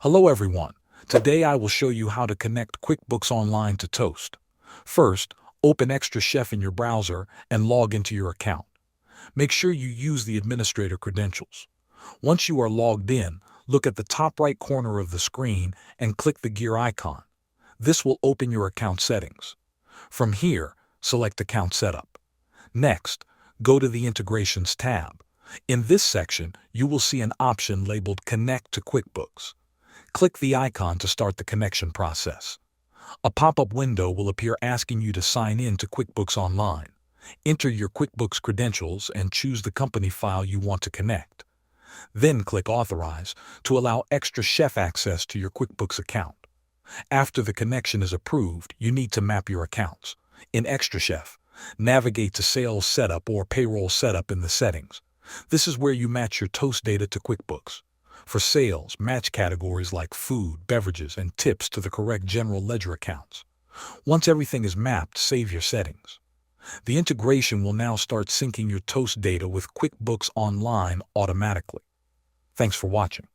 Hello everyone. Today I will show you how to connect QuickBooks Online to Toast. First, open XtraChef in your browser and log into your account. Make sure you use the administrator credentials. Once you are logged in, look at the top right corner of the screen and click the gear icon. This will open your account settings. From here, select Account Setup. Next, go to the Integrations tab. In this section, you will see an option labeled Connect to QuickBooks. Click the icon to start the connection process. A pop-up window will appear asking you to sign in to QuickBooks Online. Enter your QuickBooks credentials and choose the company file you want to connect. Then click Authorize to allow XtraChef access to your QuickBooks account. After the connection is approved, you need to map your accounts. In XtraChef, navigate to Sales Setup or Payroll Setup in the settings. This is where you match your Toast data to QuickBooks. For sales, match categories like food, beverages, and tips to the correct general ledger accounts. Once everything is mapped, save your settings. The integration will now start syncing your Toast data with QuickBooks Online automatically. Thanks for watching.